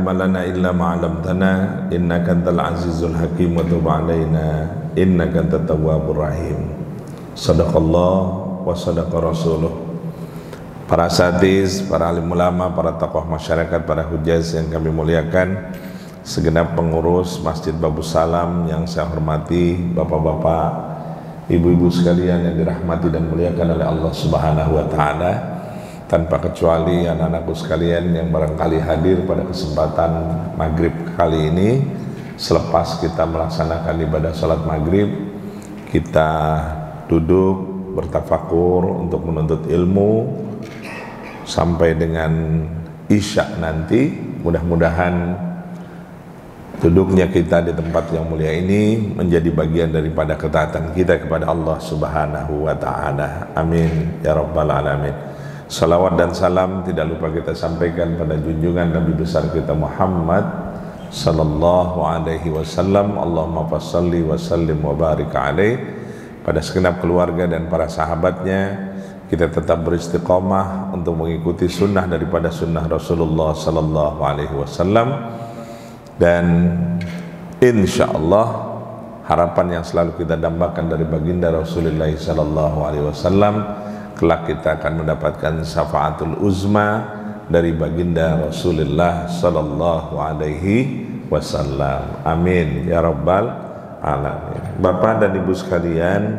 ilma lana illa ma 'allamtana innaka antal azizul hakim wa tub 'alaina innaka antat tawwabur rahim. Shadaqallah wa sadaqa rasuluh. Para asatiz, para alim ulama, para tokoh masyarakat, para hujaz yang kami muliakan, segenap pengurus Masjid Babus Salam yang saya hormati, bapak-bapak, ibu-ibu sekalian yang dirahmati dan muliakan oleh Allah Subhanahu wa taala, tanpa kecuali anak-anakku sekalian yang barangkali hadir pada kesempatan maghrib kali ini. Selepas kita melaksanakan ibadah salat maghrib, kita duduk bertafakur untuk menuntut ilmu sampai dengan isya nanti. Mudah-mudahan duduknya kita di tempat yang mulia ini menjadi bagian daripada ketaatan kita kepada Allah Subhanahu wa taala. Amin ya rabbal alamin. Salawat dan salam tidak lupa kita sampaikan pada junjungan Nabi besar kita Muhammad sallallahu alaihi wasallam. Allahumma fassalli wa sallim wa barik alaih. Pada segenap keluarga dan para sahabatnya, kita tetap beristiqomah untuk mengikuti sunnah daripada sunnah Rasulullah sallallahu alaihi wasallam. Dan insya Allah harapan yang selalu kita dambakan dari baginda Rasulullah sallallahu alaihi wasallam, kelak kita akan mendapatkan syafaatul uzma dari baginda Rasulullah sallallahu alaihi wasallam. Amin ya rabbal alamin. Bapak dan ibu sekalian,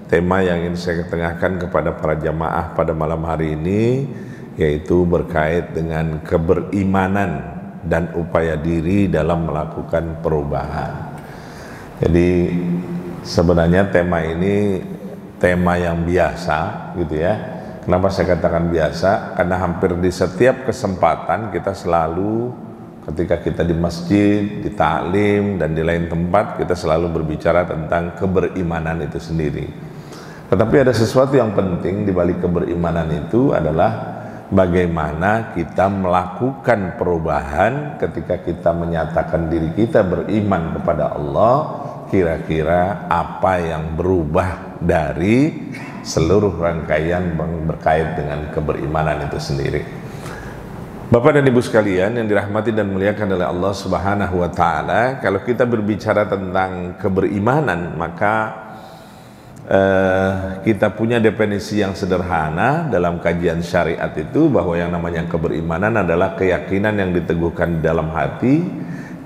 tema yang ingin saya ketengahkan kepada para jamaah pada malam hari ini yaitu berkait dengan keberimanan dan upaya diri dalam melakukan perubahan. Jadi sebenarnya tema ini tema yang biasa gitu ya. Kenapa saya katakan biasa? Karena hampir di setiap kesempatan kita selalu, ketika kita di masjid, di taklim dan di lain tempat, kita selalu berbicara tentang keberimanan itu sendiri. Tetapi ada sesuatu yang penting di balik keberimanan itu adalah bagaimana kita melakukan perubahan ketika kita menyatakan diri kita beriman kepada Allah. Kira-kira apa yang berubah dari seluruh rangkaian berkait dengan keberimanan itu sendiri. Bapak dan ibu sekalian yang dirahmati dan muliakan oleh Allah Subhanahu wa taala, kalau kita berbicara tentang keberimanan, maka kita punya definisi yang sederhana dalam kajian syariat itu, bahwa yang namanya keberimanan adalah keyakinan yang diteguhkan di dalam hati,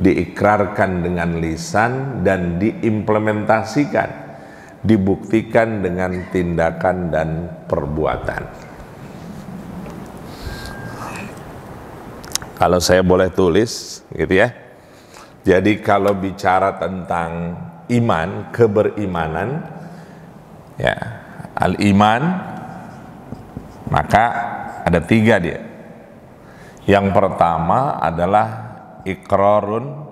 diikrarkan dengan lisan, dan diimplementasikan, dibuktikan dengan tindakan dan perbuatan. Kalau saya boleh tulis gitu ya, jadi kalau bicara tentang iman, keberimanan ya, al-iman, maka ada tiga dia. Yang pertama adalah iqrarun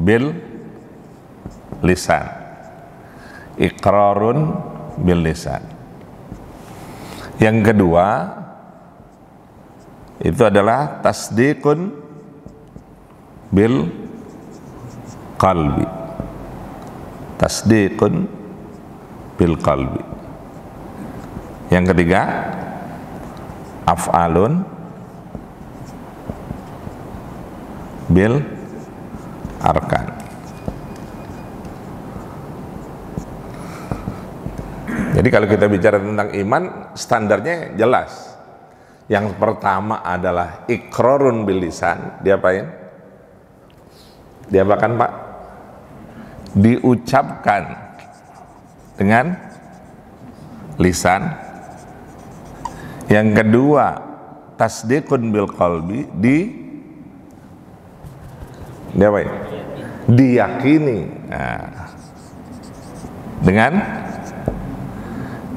bil lisan. Iqrarun bil lisan. Yang kedua itu adalah tasdiqun bil qalbi. Tasdiqun bil qalbi. Yang ketiga af'alun bil arkan. Jadi kalau kita bicara tentang iman, standarnya jelas. Yang pertama adalah iqrarun bil lisan. Diapain? Diapakan Pak? Diucapkan dengan lisan. Yang kedua tasdiqun bil qalbi, diapain? Diyakini. Nah, dengan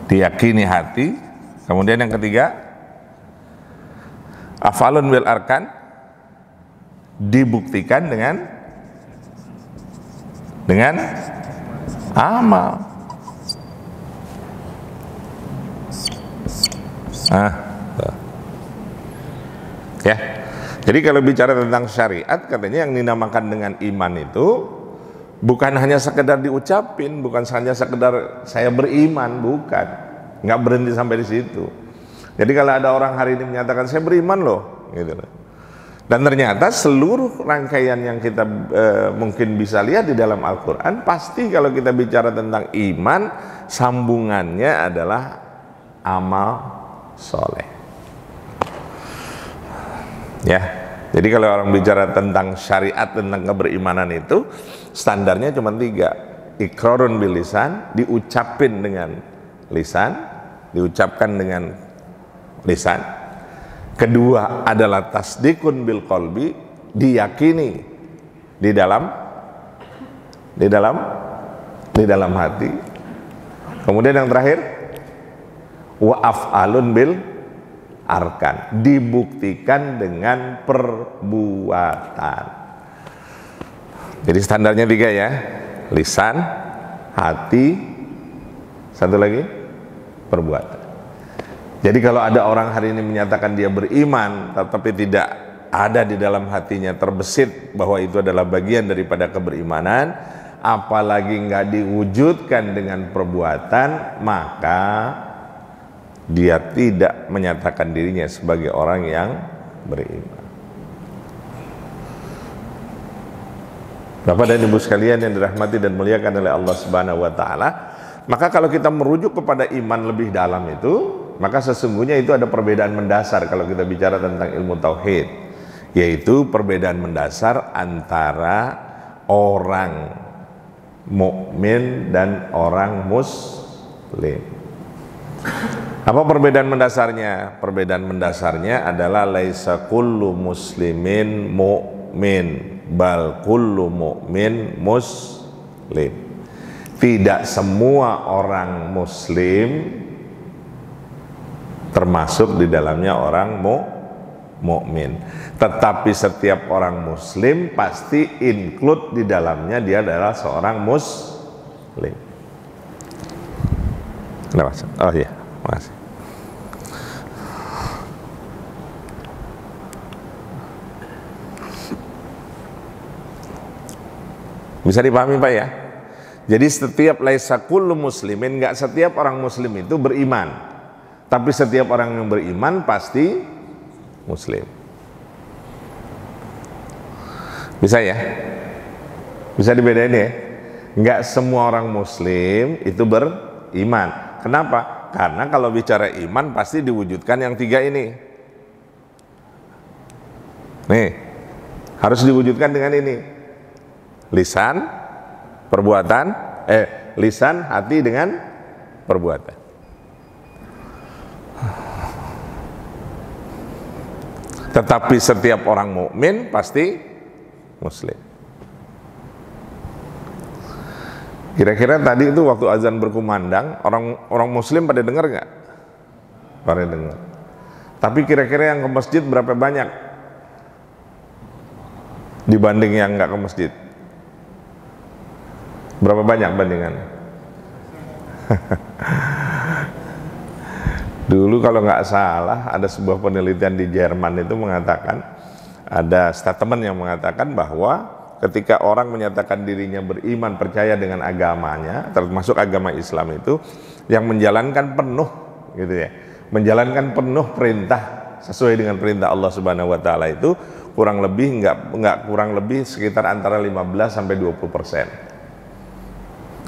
diyakini hati. Kemudian yang ketiga afalun bil arkan, dibuktikan dengan amal. Ya. Jadi kalau bicara tentang syariat, katanya yang dinamakan dengan iman itu bukan hanya sekedar diucapin, bukan hanya sekedar saya beriman, bukan. Nggak berhenti sampai di situ. Jadi kalau ada orang hari ini menyatakan saya beriman loh, gitu. Dan ternyata seluruh rangkaian yang kita mungkin bisa lihat di dalam Al-Quran, pasti kalau kita bicara tentang iman, sambungannya adalah amal soleh. Ya, jadi kalau orang bicara tentang syariat, tentang keberimanan itu, standarnya cuma 3. Iqrarun bil lisan, diucapin dengan lisan, diucapkan dengan lisan. Kedua adalah tasdikun bil qalbi, diyakini di dalam hati. Kemudian yang terakhir wa af'alun bil arkan, dibuktikan dengan perbuatan. Jadi standarnya 3 ya, lisan, hati, satu lagi perbuatan. Jadi kalau ada orang hari ini menyatakan dia beriman, tetapi tidak ada di dalam hatinya terbesit bahwa itu adalah bagian daripada keberimanan, apalagi nggak diwujudkan dengan perbuatan, maka dia tidak menyatakan dirinya sebagai orang yang beriman. Bapak dan Ibu sekalian yang dirahmati dan muliakan oleh Allah Subhanahu wa taala, maka kalau kita merujuk kepada iman lebih dalam itu, maka sesungguhnya itu ada perbedaan mendasar kalau kita bicara tentang ilmu tauhid, yaitu perbedaan mendasar antara orang mukmin dan orang muslim. Apa perbedaan mendasarnya? Perbedaan mendasarnya adalah laisa kullu muslimin mu'min, bal kullu mu'min muslim. Tidak semua orang muslim termasuk di dalamnya orang mukmin. Tetapi setiap orang muslim pasti include di dalamnya dia adalah seorang muslim. Oh iya, makasih. Bisa dipahami Pak ya? Jadi setiap laisa kullu muslimin, enggak setiap orang muslim itu beriman. Tapi setiap orang yang beriman pasti muslim. Bisa ya? Bisa dibedain ya? Enggak semua orang muslim itu beriman. Kenapa? Karena kalau bicara iman pasti diwujudkan yang 3 ini. Nih, harus diwujudkan dengan ini. Lisan, perbuatan, lisan, hati dengan perbuatan. Tetapi setiap orang mukmin pasti muslim. Kira-kira tadi itu waktu azan berkumandang, orang muslim pada dengar nggak? Pada dengar. Tapi kira-kira yang ke masjid berapa banyak dibanding yang nggak ke masjid? Berapa banyak bandingannya? Dulu kalau nggak salah ada sebuah penelitian di Jerman itu mengatakan, ada statement yang mengatakan bahwa ketika orang menyatakan dirinya beriman, percaya dengan agamanya, termasuk agama Islam itu, yang menjalankan penuh gitu ya, menjalankan penuh perintah sesuai dengan perintah Allah Subhanahu wa taala itu kurang lebih nggak kurang lebih sekitar antara 15 sampai 20%.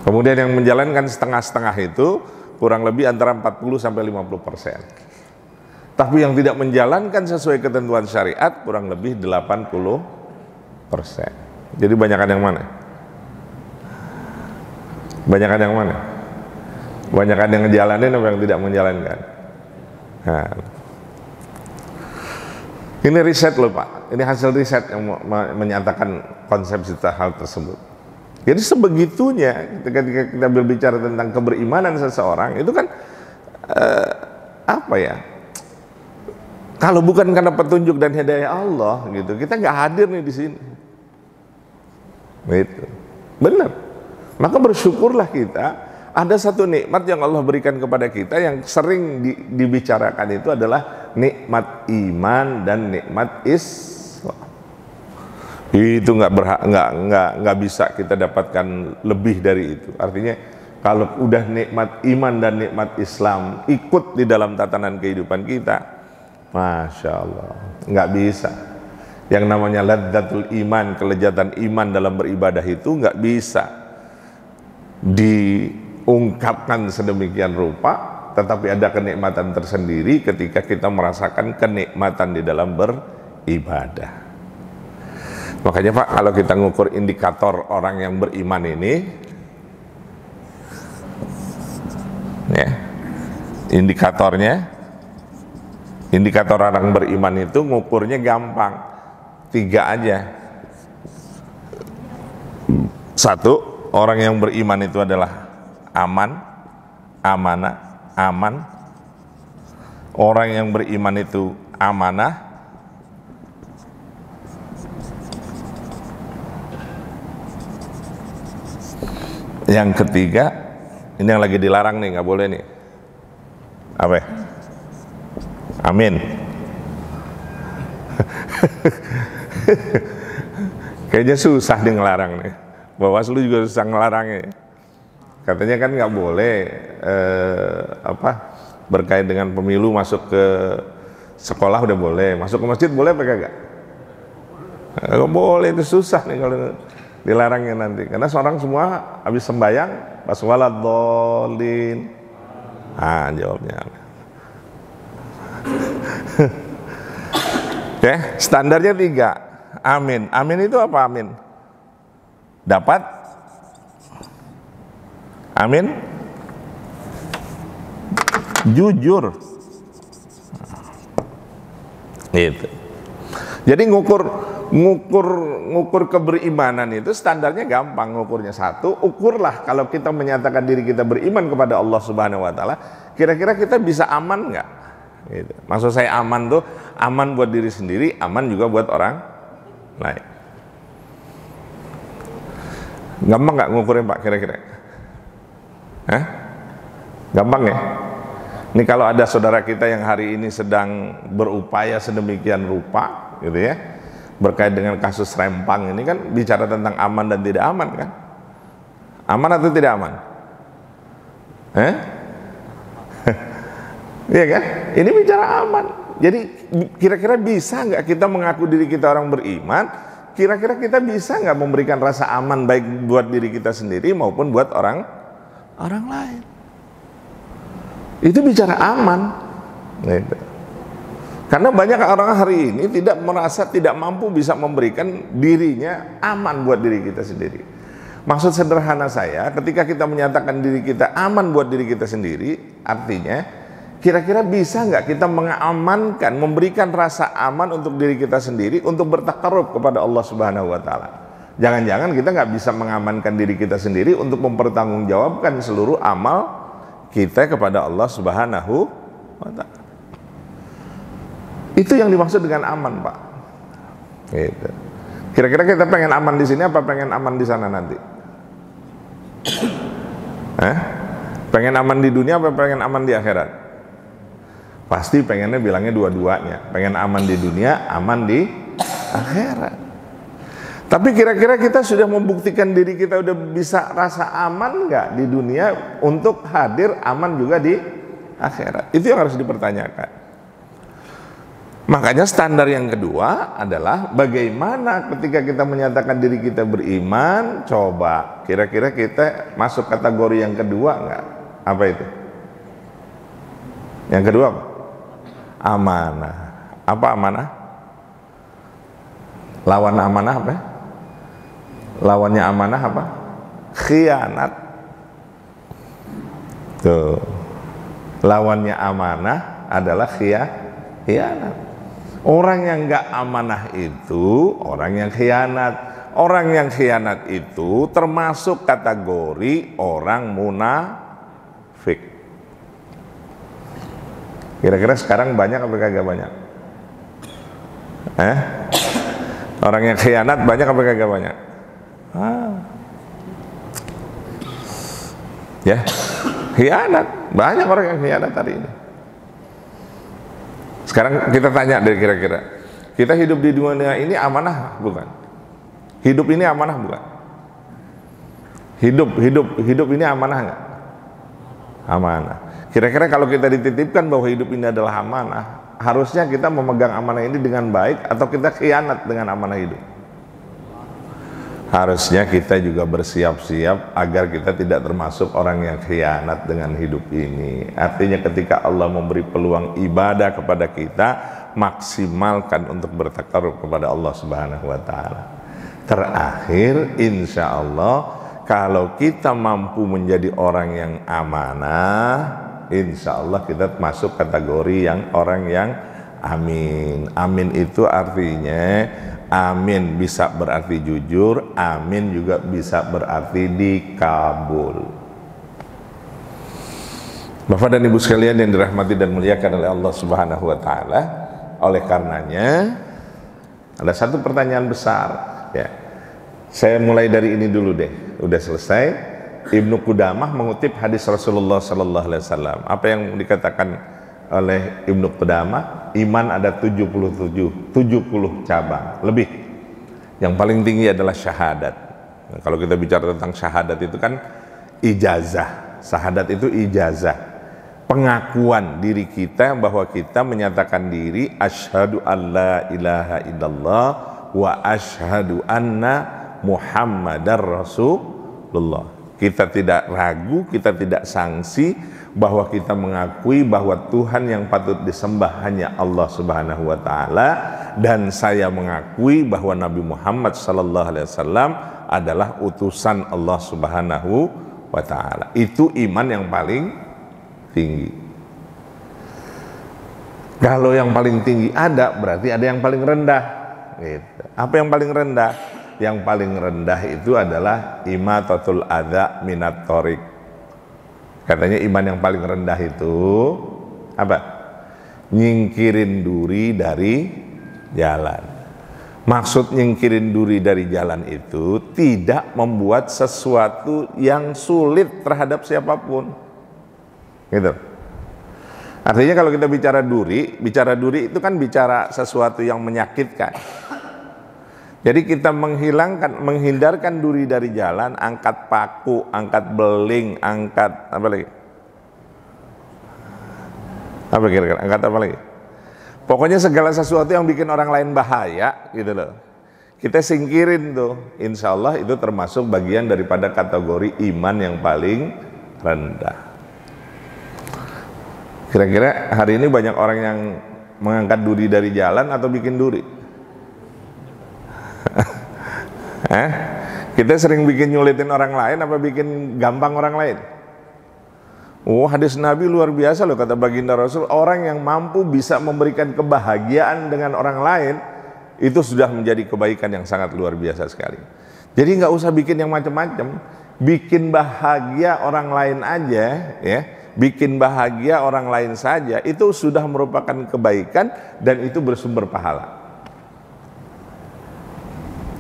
Kemudian yang menjalankan setengah-setengah itu kurang lebih antara 40 sampai 50%. Tapi yang tidak menjalankan sesuai ketentuan syariat kurang lebih 80%. Jadi banyakan yang mana? Banyakan yang mana? Banyakan yang ngejalanin atau yang tidak menjalankan? Nah, ini riset loh Pak. Ini hasil riset yang menyatakan konsepsi hal tersebut. Jadi sebegitunya ketika kita berbicara tentang keberimanan seseorang itu kan apa ya? Kalau bukan karena petunjuk dan hidayah Allah gitu, kita nggak hadir nih di sini. Gitu. Benar. Maka bersyukurlah kita ada satu nikmat yang Allah berikan kepada kita yang sering dibicarakan itu adalah nikmat iman dan nikmat Islam. Itu nggak bisa kita dapatkan lebih dari itu. Artinya kalau udah nikmat iman dan nikmat Islam ikut di dalam tatanan kehidupan kita, Masya Allah, nggak bisa. Yang namanya ladzatul iman, kelezatan iman dalam beribadah itu nggak bisa diungkapkan sedemikian rupa, tetapi ada kenikmatan tersendiri ketika kita merasakan kenikmatan di dalam beribadah. Makanya Pak, kalau kita ngukur indikator orang yang beriman ini, ya, indikator orang beriman itu ngukurnya gampang, 3 aja. 1, orang yang beriman itu adalah aman, amanah, aman. Orang yang beriman itu amanah. Yang ketiga, ini yang lagi dilarang nih, nggak boleh nih. Apa? Amin. Kayaknya susah dia ngelarang nih. Bawaslu juga susah ngelarangnya. Katanya kan nggak boleh berkait dengan pemilu masuk ke sekolah udah boleh, masuk ke masjid boleh apa kagak? Nggak boleh, itu susah nih kalau dilarangnya nanti. Karena seorang semua habis sembahyang pas waladhdallin. Jawabnya. Ya, standarnya 3. Amin. Amin itu apa amin? Dapat? Amin? Jujur. Itu. Jadi ngukur keberimanan itu standarnya gampang ngukurnya. 1, ukurlah kalau kita menyatakan diri kita beriman kepada Allah Subhanahu wa taala, kira-kira kita bisa aman nggak? Gitu. Maksud saya aman tuh aman buat diri sendiri, aman juga buat orang lain. Gampang nggak ngukurnya Pak kira-kira? Gampang ya? Ini kalau ada saudara kita yang hari ini sedang berupaya sedemikian rupa, gitu ya, berkait dengan kasus Rempang ini kan bicara tentang aman dan tidak aman kan? Aman atau tidak aman? Iya kan? Ini bicara aman. Jadi kira-kira bisa nggak kita mengaku diri kita orang beriman? Kira-kira kita bisa nggak memberikan rasa aman baik buat diri kita sendiri maupun buat orang lain? Itu bicara aman. Gitu. Karena banyak orang hari ini tidak mampu bisa memberikan dirinya aman buat diri kita sendiri. Maksud sederhana saya, ketika kita menyatakan diri kita aman buat diri kita sendiri, artinya kira-kira bisa nggak kita mengamankan, memberikan rasa aman untuk diri kita sendiri untuk bertakarrub kepada Allah Subhanahu wa taala. Jangan-jangan kita nggak bisa mengamankan diri kita sendiri untuk mempertanggungjawabkan seluruh amal kita kepada Allah Subhanahu wa taala. Itu yang dimaksud dengan aman, Pak. Gitu. Kira-kira kita pengen aman di sini apa pengen aman di sana nanti? Pengen aman di dunia apa pengen aman di akhirat? Pasti pengennya bilangnya dua-duanya. Pengen aman di dunia, aman di akhirat. Tapi kira-kira kita sudah membuktikan diri kita udah bisa rasa aman nggak di dunia untuk hadir aman juga di akhirat? Itu yang harus dipertanyakan. Makanya standar yang kedua adalah bagaimana ketika kita menyatakan diri kita beriman, coba kira-kira kita masuk kategori yang kedua nggak? Apa itu? Yang kedua apa? Amanah. Apa amanah? Lawan amanah apa? Lawannya amanah apa? Khianat. Tuh. Lawannya amanah adalah khianat. Orang yang nggak amanah itu orang yang khianat. Orang yang khianat itu termasuk kategori orang munafik. Kira-kira sekarang banyak apa kagak banyak? Orang yang khianat banyak apa kagak banyak? Ya, khianat. Banyak orang yang khianat hari ini. Sekarang kita tanya deh kira-kira, kita hidup di dunia ini amanah bukan? Hidup ini amanah bukan? Hidup ini amanah nggak? Amanah. Kira-kira kalau kita dititipkan bahwa hidup ini adalah amanah, harusnya kita memegang amanah ini dengan baik atau kita khianat dengan amanah hidup? Harusnya kita juga bersiap-siap agar kita tidak termasuk orang yang khianat dengan hidup ini. Artinya ketika Allah memberi peluang ibadah kepada kita, maksimalkan untuk bertakarrub kepada Allah Subhanahu wa taala. Terakhir, insya Allah kalau kita mampu menjadi orang yang amanah, insya Allah kita masuk kategori yang orang yang amin. Amin itu artinya, amin bisa berarti jujur, amin juga bisa berarti dikabul. Bapak dan Ibu sekalian yang dirahmati dan muliakan oleh Allah Subhanahu wa taala, oleh karenanya ada satu pertanyaan besar ya. Saya mulai dari ini dulu deh. Udah selesai. Ibnu Qudamah mengutip hadis Rasulullah sallallahu alaihi wasallam. Apa yang dikatakan oleh Ibnu Qudamah? Iman ada 70 cabang lebih. Yang paling tinggi adalah syahadat. Nah, kalau kita bicara tentang syahadat itu kan ijazah. Syahadat itu ijazah, pengakuan diri kita bahwa kita menyatakan diri asyhadu alla ilaha illallah wa asyhadu anna Muhammadar Rasulullah. Kita tidak ragu, kita tidak sangsi bahwa kita mengakui bahwa Tuhan yang patut disembah hanya Allah Subhanahu wa taala, dan saya mengakui bahwa Nabi Muhammad sallallahu alaihi wasallam adalah utusan Allah Subhanahu wa taala. Itu iman yang paling tinggi. Kalau yang paling tinggi ada, berarti ada yang paling rendah gitu. Apa yang paling rendah? Yang paling rendah itu adalah imatatul adza minat thoriq. Katanya iman yang paling rendah itu apa? Nyingkirin duri dari jalan. Maksud nyingkirin duri dari jalan itu tidak membuat sesuatu yang sulit terhadap siapapun. Gitu. Artinya kalau kita bicara duri itu kan bicara sesuatu yang menyakitkan. Jadi kita menghindarkan duri dari jalan, angkat paku, angkat beling, angkat apa lagi? Apa kira-kira? Angkat apa lagi? Pokoknya segala sesuatu yang bikin orang lain bahaya, gitu loh. Kita singkirin tuh, insya Allah itu termasuk bagian daripada kategori iman yang paling rendah. Kira-kira hari ini banyak orang yang mengangkat duri dari jalan atau bikin duri? Kita sering bikin nyulitin orang lain apa bikin gampang orang lain? Oh, hadis Nabi luar biasa loh, kata baginda Rasul, orang yang mampu bisa memberikan kebahagiaan dengan orang lain itu sudah menjadi kebaikan yang sangat luar biasa sekali. Jadi nggak usah bikin yang macam-macam, bikin bahagia orang lain aja ya, bikin bahagia orang lain saja itu sudah merupakan kebaikan dan itu bersumber pahala.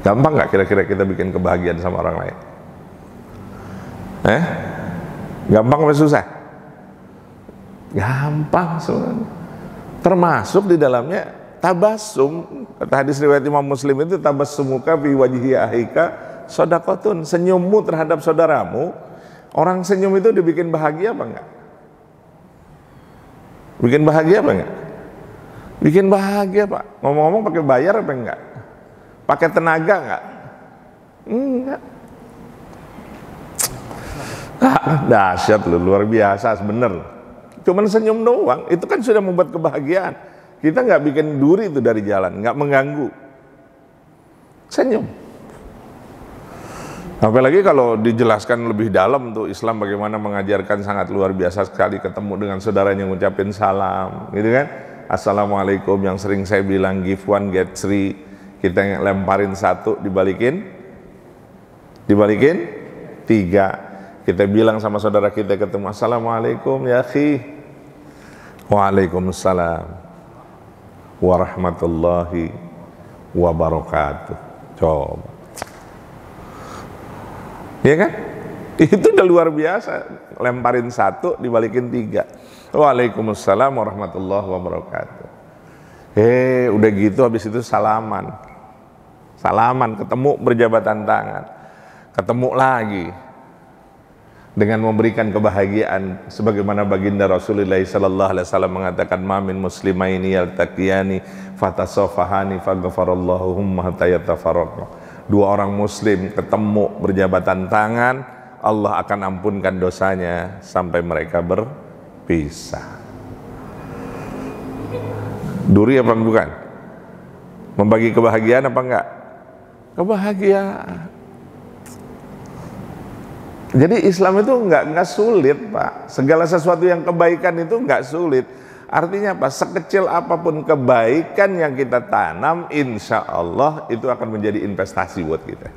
Gampang nggak kira-kira kita bikin kebahagiaan sama orang lain? Gampang apa susah? Gampang sebenarnya. Termasuk di dalamnya tabassum. Kata hadis riwayat Imam Muslim itu, tabassumuka fi wajhi ahika shadaqatun. Senyummu terhadap saudaramu, orang senyum itu dibikin bahagia apa enggak? Bikin bahagia apa enggak? Bikin bahagia, Pak. Ngomong-ngomong pakai bayar apa enggak? Pakai tenaga enggak? Enggak. Dahsyat loh, luar biasa sebenarnya. Cuman senyum doang, itu kan sudah membuat kebahagiaan. Kita nggak bikin duri itu dari jalan, nggak mengganggu. Senyum. Apalagi kalau dijelaskan lebih dalam tuh Islam bagaimana mengajarkan sangat luar biasa sekali, ketemu dengan saudaranya ngucapin salam, gitu kan? Assalamualaikum, yang sering saya bilang give one get three. Kita lemparin satu, dibalikin 3. Kita bilang sama saudara kita ketemu, assalamualaikum ya akhi. Waalaikumsalam warahmatullahi wabarakatuh. Coba, ya kan? Itu udah luar biasa. Lemparin satu, dibalikin 3. Waalaikumsalam warahmatullahi wabarakatuh. Udah gitu habis itu salaman, ketemu berjabatan tangan, ketemu lagi. dengan memberikan kebahagiaan, sebagaimana baginda Rasulullah sallallahu alaihi wasallam mengatakan, "Ma min muslimaini yaltaqiyani fatasafahani faghfarallahu hatta yatafarraqa." Dua orang muslim ketemu berjabatan tangan, Allah akan ampunkan dosanya sampai mereka berpisah. Duri apa bukan? Membagi kebahagiaan apa enggak? Kebahagiaan. Jadi Islam itu enggak sulit, Pak. Segala sesuatu yang kebaikan itu enggak sulit. Artinya apa? Sekecil apapun kebaikan yang kita tanam, insya Allah itu akan menjadi investasi buat kita.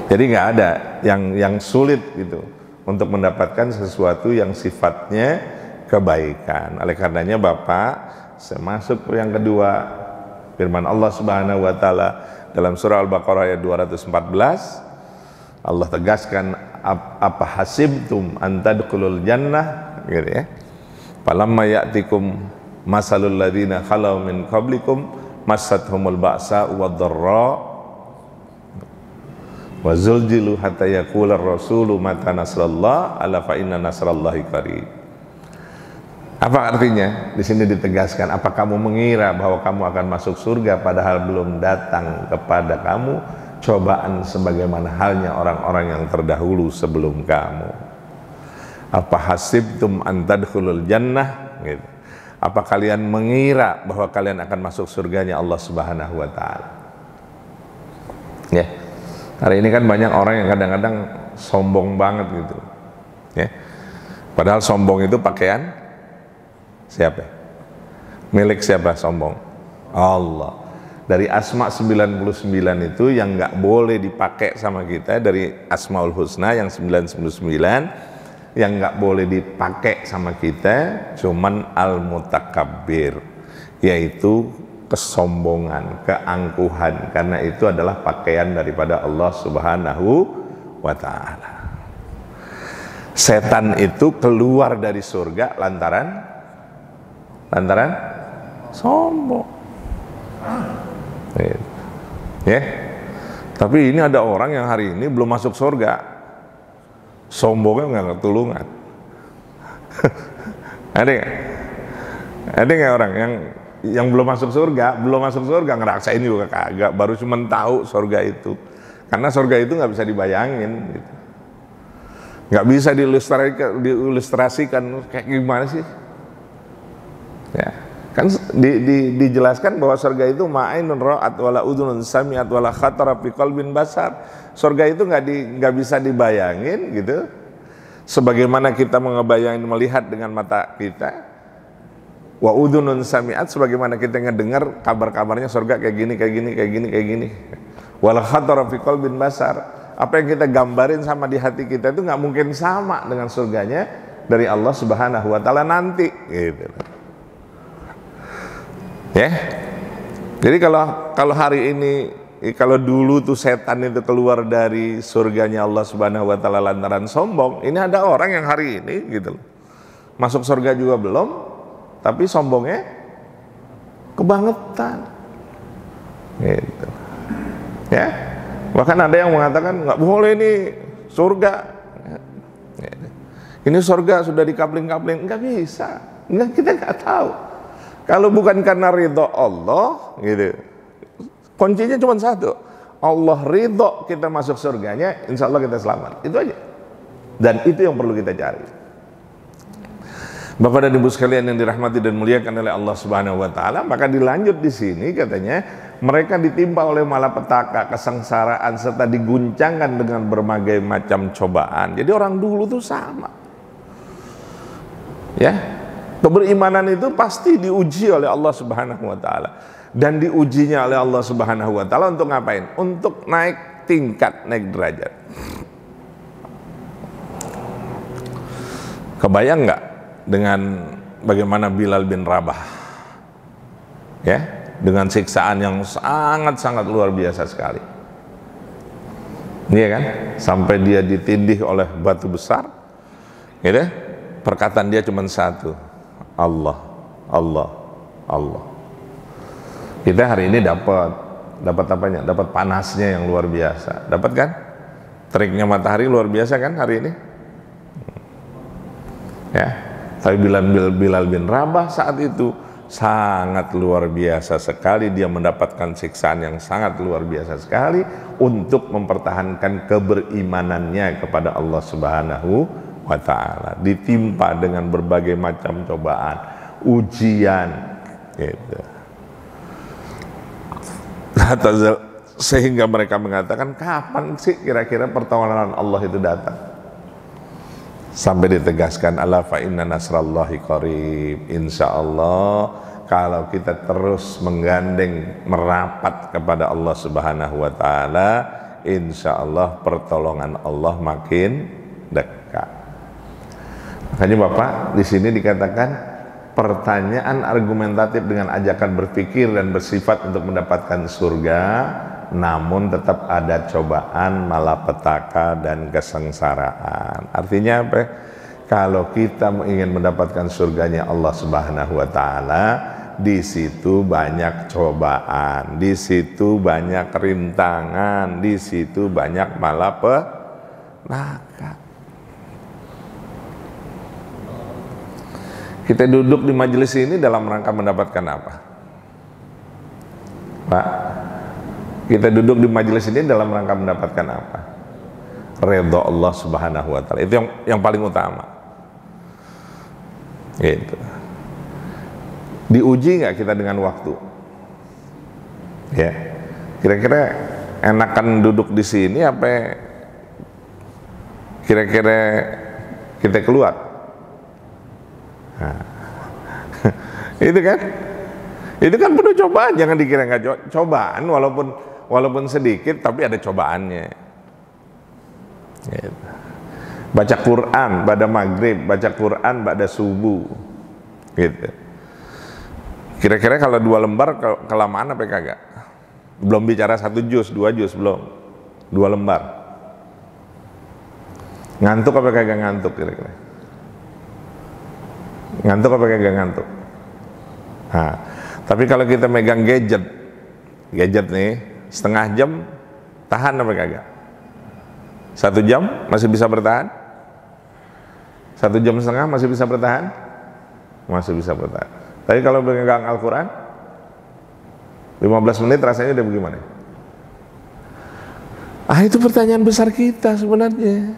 Jadi enggak ada yang sulit gitu untuk mendapatkan sesuatu yang sifatnya kebaikan. Oleh karenanya Bapak, saya masuk yang kedua, firman Allah Subhanahu wa taala dalam surah Al-Baqarah ayat 214, Allah tegaskan, apa hasibtum an tadkhulul jannah, gitu ya. Falamma ya'tikum masalul ladzina khalau min qablikum massathumul ba'sa wad-dharra wa zulzilu hatta yaqula ar-rasulu mata nasrullah ala fa inna nasrallahi qarib. Apa artinya? Di sini ditegaskan, apa kamu mengira bahwa kamu akan masuk surga padahal belum datang kepada kamu cobaan sebagaimana halnya orang-orang yang terdahulu sebelum kamu. Apa hasibtum an tadkhulul jannah, gitu. Apa kalian mengira bahwa kalian akan masuk surganya Allah Subhanahu wa taala? Ya. Hari ini kan banyak orang yang kadang-kadang sombong banget gitu. Ya. Padahal sombong itu pakaian siapa? Milik siapa sombong? Allah. Dari Asma 99 itu yang nggak boleh dipakai sama kita, dari Asmaul Husna yang 999, yang nggak boleh dipakai sama kita cuman Al-Mutakabbir, yaitu kesombongan, keangkuhan, karena itu adalah pakaian daripada Allah Subhanahu wa ta'ala. Setan itu keluar dari surga lantaran sombong. Ya, tapi ini ada orang yang hari ini belum masuk surga, sombongnya nggak ketulungan. Ada nggak orang yang belum masuk surga ngerasain juga kagak, baru cuma tahu surga itu, karena surga itu nggak bisa dibayangin, gitu. Nggak bisa diilustrasikan kayak gimana sih? Ya. Kan dijelaskan bahwa surga itu ma'ainun ra'at wala udhunun sami'at wala khatara fi qalbin basar. Surga itu nggak bisa dibayangin gitu. Sebagaimana kita mengebayangin melihat dengan mata kita. Wa udhunun sami'at, sebagaimana kita ngedengar kabar-kabarnya surga kayak gini. Wala khatara fi qalbin basar. Apa yang kita gambarin sama di hati kita itu nggak mungkin sama dengan surganya dari Allah Subhanahu wa taala nanti, gitu. Ya, jadi kalau hari ini, kalau dulu tuh setan itu keluar dari surganya Allah Subhanahu wa taala lantaran sombong, ini ada orang yang hari ini gitu loh, masuk surga juga belum, tapi sombongnya kebangetan, gitu. Ya, bahkan ada yang mengatakan nggak boleh nih surga, ini surga sudah dikapling-kapling, nggak bisa, kita nggak tahu. Kalau bukan karena ridho Allah, gitu, kuncinya cuma satu, Allah ridho kita masuk surganya, insya Allah kita selamat, itu aja. Dan itu yang perlu kita cari. Bapak dan Ibu sekalian yang dirahmati dan muliakan oleh Allah Subhanahu wa taala, maka dilanjut di sini katanya, mereka ditimpa oleh malapetaka, kesengsaraan, serta diguncangkan dengan berbagai macam cobaan. Jadi orang dulu tuh sama. Ya. Keberimanan itu pasti diuji oleh Allah Subhanahu wa taala, dan diujinya oleh Allah Subhanahu wa taala untuk ngapain? Untuk naik tingkat, naik derajat. Kebayang nggak dengan bagaimana Bilal bin Rabah, ya, dengan siksaan yang sangat-sangat luar biasa sekali, iya kan? Sampai dia ditindih oleh batu besar, gitu. Perkataan dia cuma satu, Allah, Allah, Allah. Kita hari ini dapat apanya? Dapat panasnya yang luar biasa. Dapat kan? Teriknya matahari luar biasa kan hari ini? Ya, tapi Bilal bin Rabah saat itu sangat luar biasa sekali, dia mendapatkan siksaan yang sangat luar biasa sekali untuk mempertahankan keberimanannya kepada Allah Subhanahu wa ta'ala, ditimpa dengan berbagai macam cobaan, ujian gitu. Sehingga mereka mengatakan, kapan sih kira-kira pertolongan Allah itu datang? Sampai ditegaskan, ala fa inna nasrallahi qarib. Insya Allah kalau kita terus menggandeng, merapat kepada Allah Subhanahu wa ta'ala, insya Allah pertolongan Allah makin dekat. Makanya Bapak di sini dikatakan pertanyaan argumentatif dengan ajakan berpikir dan bersifat untuk mendapatkan surga, namun tetap ada cobaan, malapetaka dan kesengsaraan. Artinya apa? Kalau kita ingin mendapatkan surganya Allah Subhanahu wa ta'ala, di situ banyak cobaan, di situ banyak rintangan, di situ banyak malapetaka. Kita duduk di majelis ini dalam rangka mendapatkan apa? Pak, kita duduk di majelis ini dalam rangka mendapatkan apa? Ridha Allah Subhanahu wa ta'ala. Itu yang paling utama. Gitu. Diuji nggak kita dengan waktu? Ya. Kira-kira enakan duduk di sini apa kira-kira kita keluar? Nah. Itu kan penuh cobaan, jangan dikira nggak cobaan, walaupun sedikit tapi ada cobaannya. Gitu. Baca Quran pada maghrib, baca Quran pada subuh, gitu. Kira-kira kalau 2 lembar kelamaan apa kagak? Belum bicara 1 juz, 2 juz belum, 2 lembar. Ngantuk apa kagak ngantuk kira-kira? Ngantuk apa kagak ngantuk? Nah, tapi kalau kita megang gadget nih setengah jam, tahan apa kagak? 1 jam masih bisa bertahan? 1,5 jam masih bisa bertahan? Masih bisa bertahan. Tapi kalau megang Al-Quran 15 menit rasanya udah bagaimana? Itu pertanyaan besar kita sebenarnya.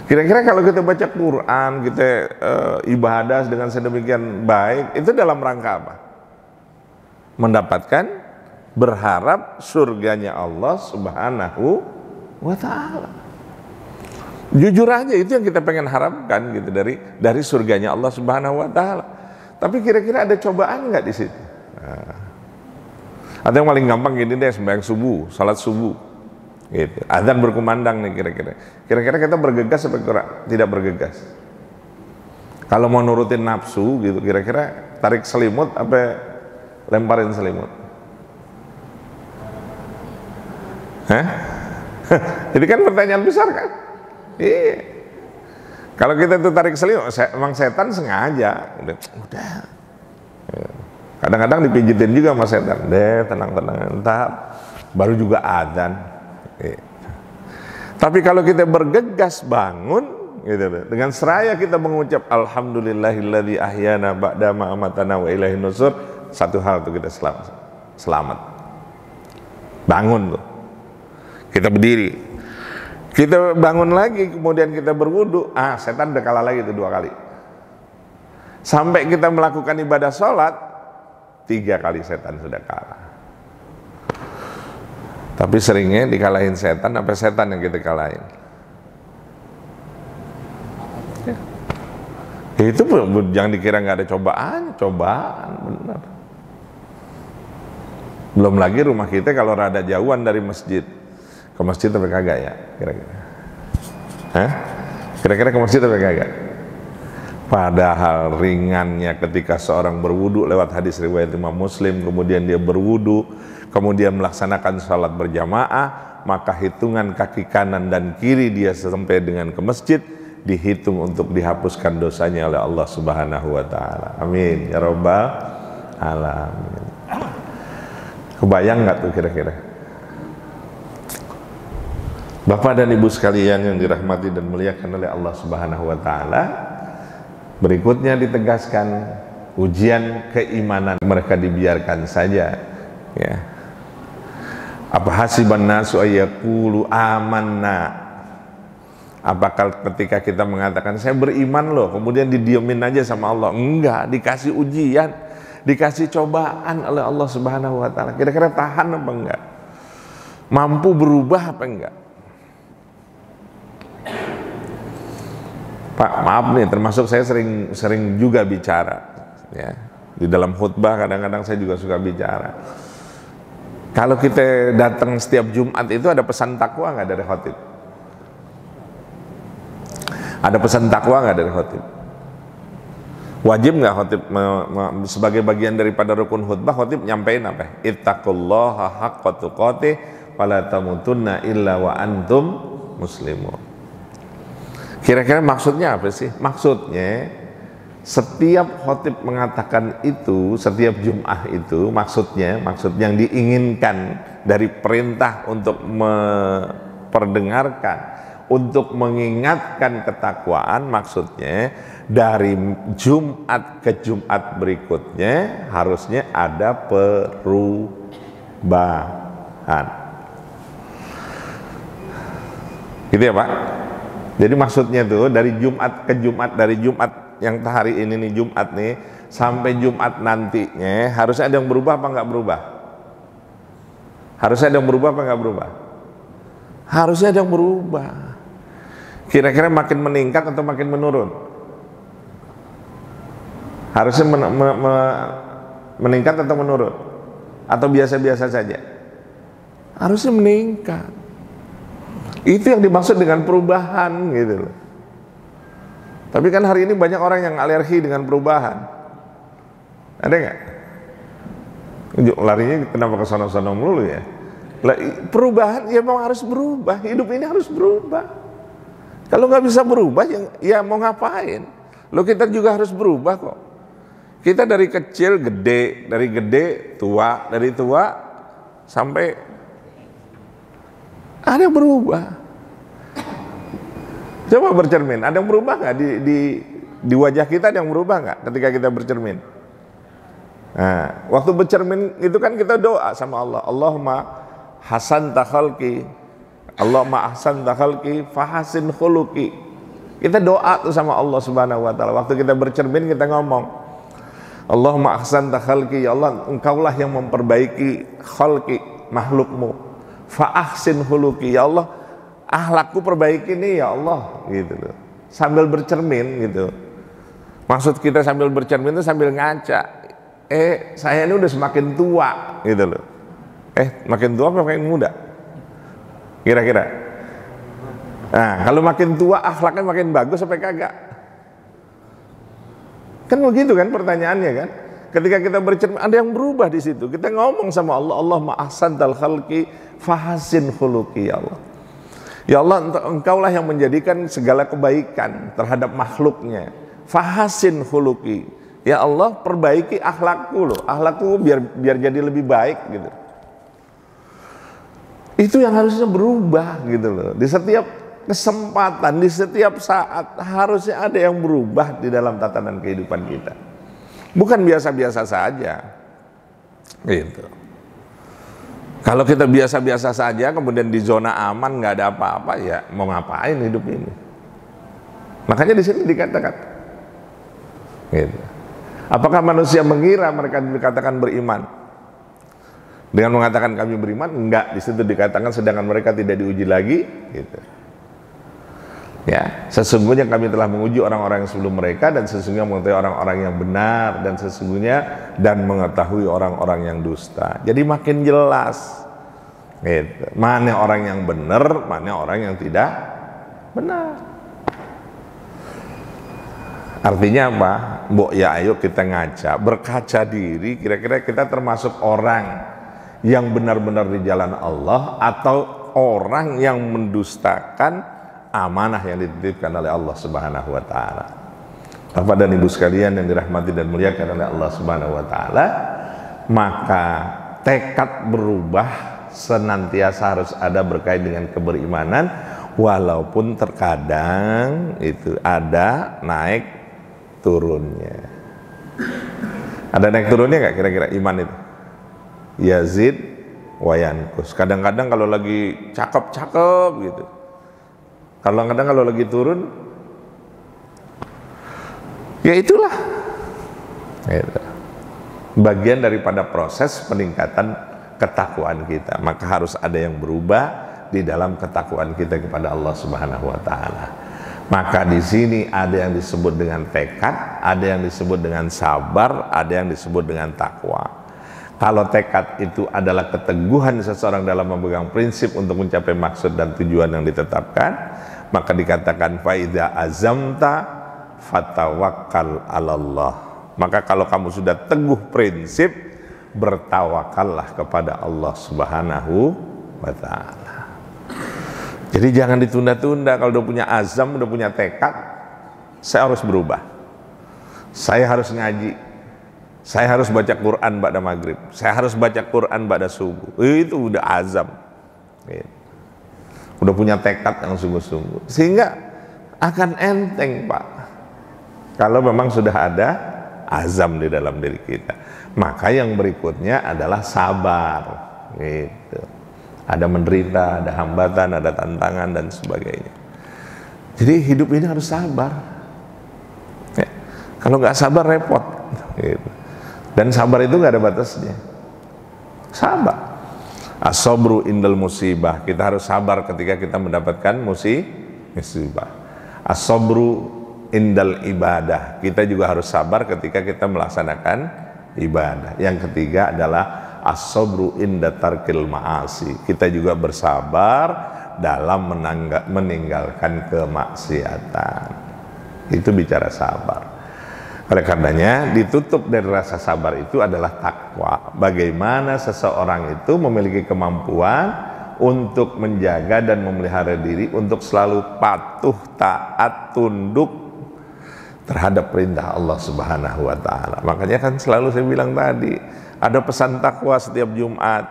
Kira-kira kalau kita baca Quran, kita ibadah dengan sedemikian baik, itu dalam rangka apa? Mendapatkan, berharap surganya Allah Subhanahu wa ta'ala. Jujur aja itu yang kita pengen harapkan gitu dari surganya Allah Subhanahu wa ta'ala. Tapi kira-kira ada cobaan nggak di situ? Nah. Atau yang paling gampang gini deh, sembahyang subuh, salat subuh. Gitu. Adzan berkumandang nih kira-kira. Kira-kira kita bergegas atau tidak bergegas? Kalau mau nurutin nafsu gitu, kira-kira tarik selimut apa lemparin selimut? Hah? Jadi kan pertanyaan besar kan? Iya. Kalau kita tuh tarik selimut, emang setan sengaja. Udah. Kadang-kadang dipijitin juga sama setan. Deh, tenang-tenang, entar baru juga adzan. Tapi kalau kita bergegas bangun gitu, dengan seraya kita mengucap alhamdulillahilladzi ahyana ba'da ma amatana wa ilaihin nusur, satu hal tuh kita selamat. Bangun tuh. Kita berdiri. Kita bangun lagi, kemudian kita berwudu, setan udah kalah lagi tuh 2 kali. Sampai kita melakukan ibadah sholat 3 kali setan sudah kalah. Tapi seringnya dikalahin setan, apa setan yang kita kalahin? Ya. Itu jangan dikira nggak ada cobaan benar. Belum lagi rumah kita kalau rada jauhan dari masjid, ke masjid tapi kagak ya kira-kira? Kira-kira ke masjid tapi kagak? Padahal ringannya ketika seorang berwudu, lewat hadis riwayat Imam Muslim, kemudian dia berwudu, kemudian melaksanakan salat berjamaah, maka hitungan kaki kanan dan kiri dia sampai dengan ke masjid dihitung untuk dihapuskan dosanya oleh Allah Subhanahu wa ta'ala. Amin ya rabbal alamin. Kebayang nggak tuh kira-kira? Bapak dan Ibu sekalian yang dirahmati dan muliakan oleh Allah Subhanahu wa taala, berikutnya ditegaskan ujian keimanan mereka dibiarkan saja, ya. Apa hasiban nasu ayyaqulu amanna? Apakah ketika kita mengatakan saya beriman loh, kemudian didiemin aja sama Allah? Enggak, dikasih ujian, dikasih cobaan oleh Allah Subhanahu wa taala. Kira-kira tahan apa enggak? Mampu berubah apa enggak? Pak, maaf nih, termasuk saya sering juga bicara, ya. Di dalam khutbah kadang-kadang saya juga suka bicara. Kalau kita datang setiap Jumat itu ada pesan takwa nggak dari khotib? Ada pesan takwa nggak dari khotib? Wajib nggak khotib sebagai bagian daripada rukun khutbah, khotib nyampein apa? Ittaqullaha haqqa tuqatih wala tamutunna illa wa antum muslimun. Kira-kira maksudnya apa sih? Maksudnya setiap khotib mengatakan itu, setiap Jum'ah itu, maksudnya yang diinginkan dari perintah untuk memperdengarkan, untuk mengingatkan ketakwaan, maksudnya dari Jumat ke Jumat berikutnya harusnya ada perubahan. Gitu ya Pak? Jadi maksudnya tuh dari Jumat ke Jumat, dari Jumat yang hari ini nih Jumat nih sampai Jumat nantinya harusnya ada yang berubah apa nggak berubah? Harusnya ada yang berubah apa nggak berubah? Harusnya ada yang berubah. Kira-kira makin meningkat atau makin menurun? Harusnya meningkat atau menurun? Atau biasa-biasa saja? Harusnya meningkat. Itu yang dimaksud dengan perubahan gitu loh. Tapi kan hari ini banyak orang yang alergi dengan perubahan. Ada nggak? Larinya kenapa ke sono-sono mulu ya? Perubahan ya memang harus berubah. Hidup ini harus berubah. Kalau nggak bisa berubah ya mau ngapain? Lo kita juga harus berubah kok. Kita dari kecil gede, dari gede tua, dari tua sampai ada yang berubah. Coba bercermin, ada yang berubah nggak di wajah kita? Ada yang berubah nggak ketika kita bercermin? Nah, waktu bercermin itu kan kita doa sama Allah, Allahumma hasan takhalki, Allahumma ahsan takhalki, fahasin khuluki. Kita doa tuh sama Allah Subhanahu wa taala. Waktu kita bercermin kita ngomong, Allahumma ahsan takhalki, ya Allah, engkaulah yang memperbaiki khalqi, makhlukmu. Fa ahsin khuluki, ya Allah, akhlakku perbaiki nih ya Allah, gitu loh. Sambil bercermin gitu. Maksud kita sambil bercermin itu sambil ngaca. Saya ini udah semakin tua gitu loh. Makin tua apa makin muda? Kira-kira. Nah, kalau makin tua akhlaknya makin bagus apa kagak? Kan begitu kan pertanyaannya kan? Ketika kita bercermin ada yang berubah di situ. Kita ngomong sama Allah, Allahumma ahsantal khalqi fahasin khuluqi, ya Allah. Ya Allah, engkaulah yang menjadikan segala kebaikan terhadap makhluknya. Fahasin khuluqi. Ya Allah, perbaiki akhlakku loh. Akhlakku biar jadi lebih baik gitu. Itu yang harusnya berubah gitu loh. Di setiap kesempatan, di setiap saat harusnya ada yang berubah di dalam tatanan kehidupan kita. Bukan biasa-biasa saja. Gitu. Kalau kita biasa-biasa saja kemudian di zona aman nggak ada apa-apa, ya mau ngapain hidup ini? Makanya di sini dikatakan, gitu. Apakah manusia mengira mereka dikatakan beriman? Dengan mengatakan kami beriman, enggak. Di situ dikatakan sedangkan mereka tidak diuji lagi, gitu. Ya, sesungguhnya kami telah menguji orang-orang yang sebelum mereka dan sesungguhnya mengetahui orang-orang yang benar dan sesungguhnya dan mengetahui orang-orang yang dusta. Jadi makin jelas gitu. Mana orang yang benar, mana orang yang tidak benar. Artinya apa? Mbok ya ayo kita ngaca, berkaca diri, kira-kira kita termasuk orang yang benar-benar di jalan Allah atau orang yang mendustakan amanah yang dititipkan oleh Allah Subhanahu wa taala. Bapak dan Ibu sekalian yang dirahmati dan muliakan oleh Allah Subhanahu wa taala, maka tekad berubah senantiasa harus ada berkait dengan keberimanan, walaupun terkadang itu ada naik turunnya. Ada naik turunnya nggak kira-kira iman itu? Yazid wa yanqus. Kadang-kadang kalau lagi cakep-cakep gitu. Kadang-kadang kalau lagi turun, ya itulah. Gitu. Bagian daripada proses peningkatan ketakwaan kita. Maka harus ada yang berubah di dalam ketakwaan kita kepada Allah Subhanahu wa taala. Maka di sini ada yang disebut dengan tekad, ada yang disebut dengan sabar, ada yang disebut dengan takwa. Kalau tekad itu adalah keteguhan seseorang dalam memegang prinsip untuk mencapai maksud dan tujuan yang ditetapkan, maka dikatakan faidza azamta fatawakkal 'alallah. Maka kalau kamu sudah teguh prinsip, bertawakallah kepada Allah Subhanahu wa taala. Jadi jangan ditunda-tunda. Kalau udah punya azam, udah punya tekad, saya harus berubah, saya harus ngaji, saya harus baca Quran ba'da maghrib, saya harus baca Quran ba'da subuh. Itu udah azam, udah punya tekad yang sungguh-sungguh, sehingga akan enteng Pak kalau memang sudah ada azam di dalam diri kita. Maka yang berikutnya adalah sabar, gitu. Ada menderita, ada hambatan, ada tantangan dan sebagainya. Jadi hidup ini harus sabar. Ya. Kalau nggak sabar repot. Gitu. Dan sabar itu nggak ada batasnya. Sabar. As-sabru indal musibah. Kita harus sabar ketika kita mendapatkan musibah. As-sabru indal ibadah. Kita juga harus sabar ketika kita melaksanakan ibadah. Yang ketiga adalah as-sabru inda tarkil ma'asi. Kita juga bersabar dalam meninggalkan kemaksiatan. Itu bicara sabar. Oleh karenanya ditutup dari rasa sabar itu adalah takwa. Bagaimana seseorang itu memiliki kemampuan untuk menjaga dan memelihara diri untuk selalu patuh, taat, tunduk terhadap perintah Allah Subhanahu wa taala. Makanya kan selalu saya bilang tadi, ada pesan takwa setiap Jumat.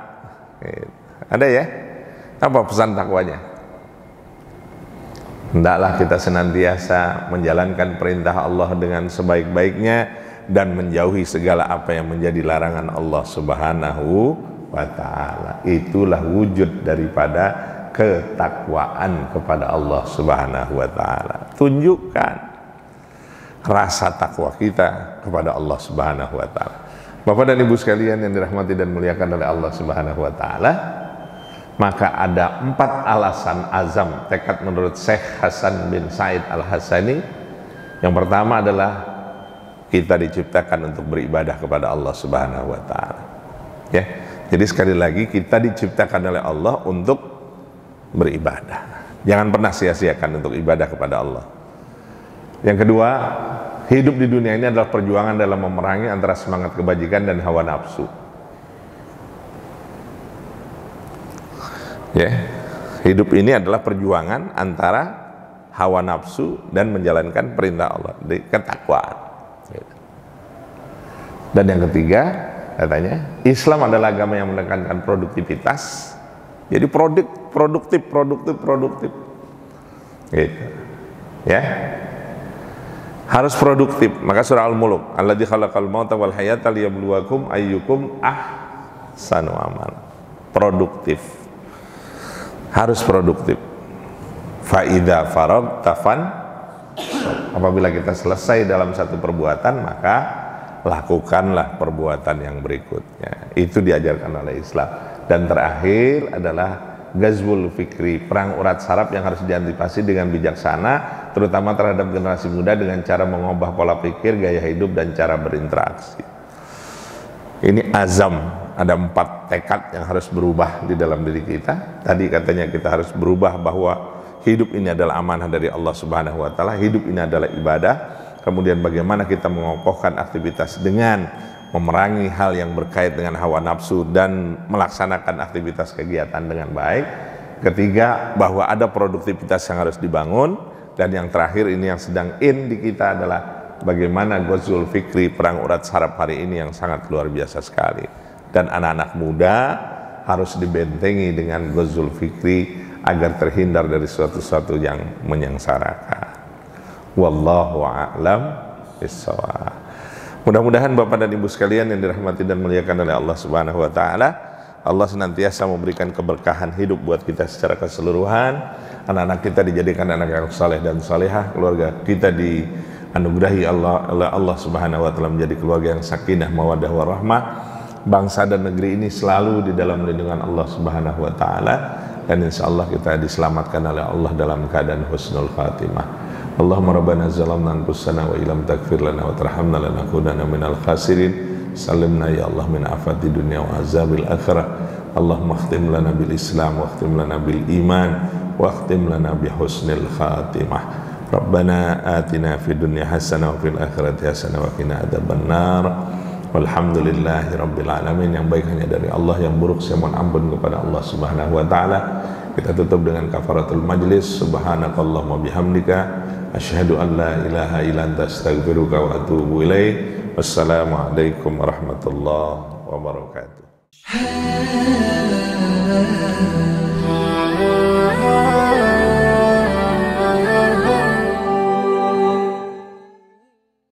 Ada ya? Apa pesan takwanya? Hendaklah kita senantiasa menjalankan perintah Allah dengan sebaik-baiknya dan menjauhi segala apa yang menjadi larangan Allah Subhanahu wa taala. Itulah wujud daripada ketakwaan kepada Allah Subhanahu wa taala. Tunjukkan rasa takwa kita kepada Allah Subhanahu wa taala. Bapak dan Ibu sekalian yang dirahmati dan muliakan oleh Allah Subhanahu wa taala, maka ada 4 alasan azam tekad menurut Syekh Hasan bin Said Al-Hasani. Yang pertama adalah kita diciptakan untuk beribadah kepada Allah Subhanahu wa taala. Ya. Jadi sekali lagi kita diciptakan oleh Allah untuk beribadah. Jangan pernah sia-siakan untuk ibadah kepada Allah. Yang kedua, hidup di dunia ini adalah perjuangan dalam memerangi antara semangat kebajikan dan hawa nafsu. Ya, hidup ini adalah perjuangan antara hawa nafsu dan menjalankan perintah Allah, di ketakwaan. Dan yang ketiga, katanya Islam adalah agama yang menekankan produktivitas. Jadi produktif. Gitu. Ya. Harus produktif. Maka surah Al-Mulk, alladzi khalaqal mauta wal hayata liyabluwakum ayyukum ahsanu amala. Produktif. Harus produktif. Fa idza faragta fan, apabila kita selesai dalam satu perbuatan, maka lakukanlah perbuatan yang berikutnya. Itu diajarkan oleh Islam. Dan terakhir adalah Ghazwul Fikri, perang urat saraf yang harus diantisipasi dengan bijaksana, terutama terhadap generasi muda dengan cara mengubah pola pikir, gaya hidup, dan cara berinteraksi. Ini azam, ada 4 tekad yang harus berubah di dalam diri kita. Tadi katanya kita harus berubah bahwa hidup ini adalah amanah dari Allah Subhanahu wa taala, hidup ini adalah ibadah. Kemudian bagaimana kita mengokohkan aktivitas dengan memerangi hal yang berkait dengan hawa nafsu dan melaksanakan aktivitas kegiatan dengan baik. Ketiga, bahwa ada produktivitas yang harus dibangun. Dan yang terakhir, ini yang sedang in di kita adalah bagaimana Ghazwul Fikri, perang urat saraf hari ini yang sangat luar biasa sekali. Dan anak-anak muda harus dibentengi dengan ghazul fikri agar terhindar dari sesuatu yang menyengsarakan. Wallahu a'lam bissawab. Mudah-mudahan Bapak dan Ibu sekalian yang dirahmati dan muliakan oleh Allah Subhanahu wa taala, Allah senantiasa memberikan keberkahan hidup buat kita secara keseluruhan. Anak-anak kita dijadikan anak yang saleh dan salehah, keluarga kita dianugerahi oleh Allah Subhanahu wa taala menjadi keluarga yang sakinah, mawaddah warahmah. Bangsa dan negeri ini selalu di dalam lindungan Allah Subhanahu wa taala, dan insyaallah kita diselamatkan oleh Allah dalam keadaan husnul khatimah. Allahumma rabbana zalamna anfusana wa illam taghfir lana wa tarhamna lanakunanna minal khasirin. Salimna ya Allah min afati dunya wa azabil akhirah. Allahumma khtim lana bil Islam wa khtim lana bil iman wa khtim lana bi husnil khatimah. Rabbana atina fid dunya hasanah wa fil akhirati hasanah wa qina adzabannar. Walhamdulillahi rabbil alamin. Yang baik hanya dari Allah, yang buruk saya mohon ampun kepada Allah Subhanahu wa taala. Kita tutup dengan kafaratul majlis. Subhanakallahumma bihamdika asyhadu an la ilaha illa anta astaghfiruka wa atubu ilaik. Wassalamualaikum warahmatullahi wabarakatuh.